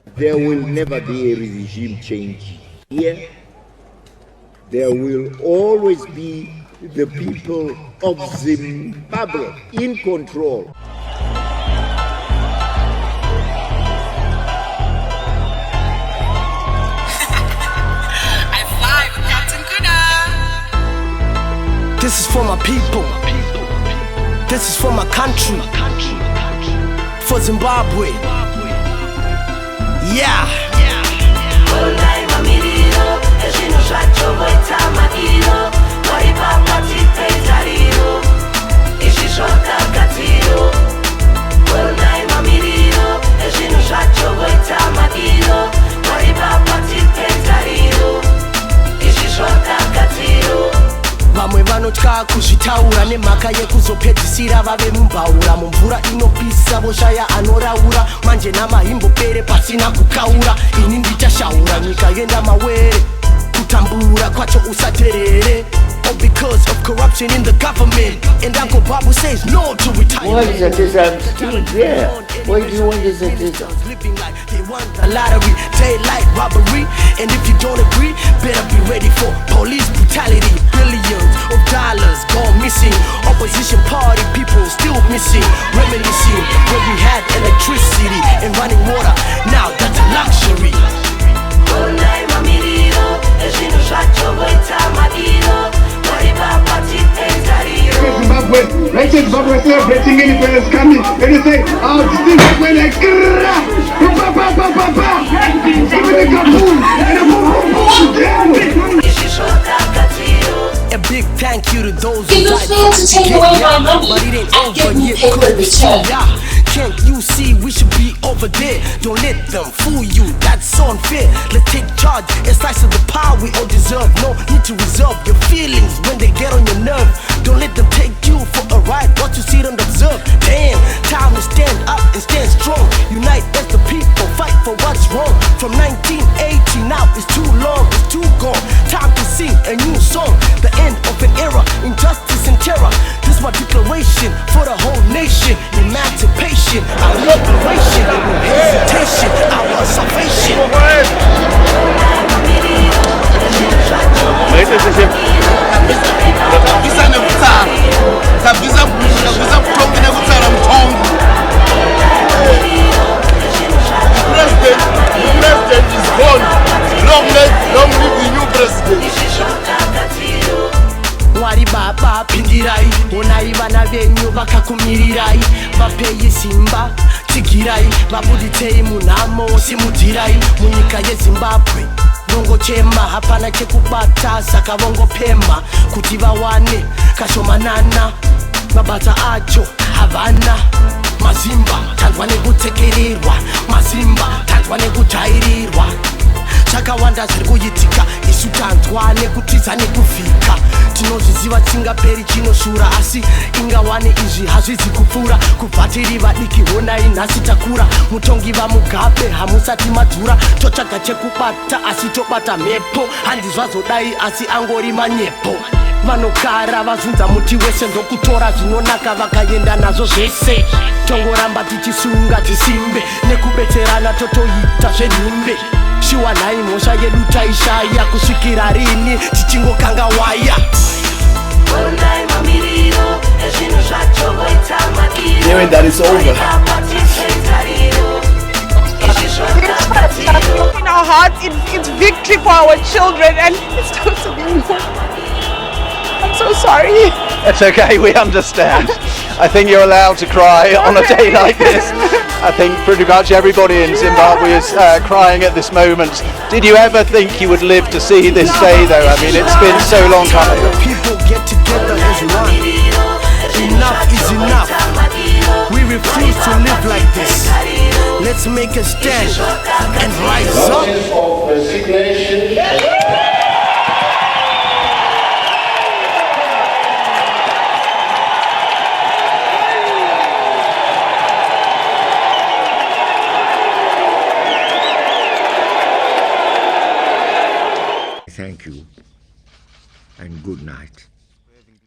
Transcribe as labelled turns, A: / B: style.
A: There will never be a regime change here. There will always be the people of Zimbabwe in control.
B: I fly with Captain Kuna.
C: This is for my people. This is for my country. For Zimbabwe. Yeah. Vamwe vanotya kuzvitaura nemhaka yekuzopedzisira vave mumbaura mumvura inopisa voshaya anoraura manje namahimbopere pasina kukaura ini ndichashaura nyika yenda mawere kutambura kwacho usaterere. All because of corruption in the government. And Uncle Babu says no to retirement.
A: Why is it this? I'm still there. Why do you want this?
C: Living like they won the lottery, daylight robbery. And if you don't agree, better be ready for police brutality. Billions of dollars gone missing. Opposition party people still missing. Reminiscing when we had electricity and running water. Now that's a luxury.
D: Zimbabwe, right in Zimbabwe, celebrating independence coming, and you say, oh, Zimbabwe, like,
C: a big thank you to those
E: It was fair to take away my money
C: but it ain't
E: and
C: over
E: get me
C: yet.
E: paper in return.
C: Can't you see we should be over there? Don't let them fool you, that's so unfair. Let's take charge and slice of the pie we all deserve. No need to reserve your feelings when they get on your nerve. Don't let them take you for a ride, what you see don't observe. Damn, time to stand up and stand strong. Unite as the people, fight for what's wrong. From 1980 now it's too long, it's too gone. Time to sing a new song, the end of an era, injustice and terror. This is my declaration for the whole nation. Emancipation, our liberation, no hesitation, our salvation.
F: President is gone. Long live the new president.
C: Mwari baba pindirai, onai vana venyu vakakumirirai, vapei simba tigirai, vabuditsei munhamo simudzirai munyika yeZimbabwe. Vongochema hapana chekubata saka vongopema kuti vawane kashomanana, mabasa acho havana. Mazimba tanzwa nekutsekererwa, mazimba tanzwa nekujairirwa. Chakawanda zviri kuitika, isu tanzwa nekutiza nekuvhika. Tinozviziva tingaperi chinoshura, asi ingawane izvi hazvizi kupfuura. Kubva tiri vadiki honai nhasi takura, mutongi vamugabe hamusati madhura. Totsvaga chekubata asi tobata mhepo, handi zvazodai asi angori manyepo. Vanogara vazunza muti wese ndokutora zvinonaka vakaenda nazvo zvese. Tongoramba tichisunga dzisimbe nekubetserana totoita zvenhumbe. Shiwanai mhosva yedu taishaya kusvikira rini tichingokanga waya.
F: Hearing that it's over.
G: In our hearts, it's victory for our children, and it's totally more. I'm so sorry.
H: It's okay, we understand. I think you're allowed to cry on a day like this. I think pretty much everybody in Zimbabwe is crying at this moment. Did you ever think you would live to see this day though? I mean, it's been so long coming.
C: People get together as one. Enough is enough. We refuse to live like this. Let's make a stand and rise up.
F: Of resignation.
A: Thank you and good night.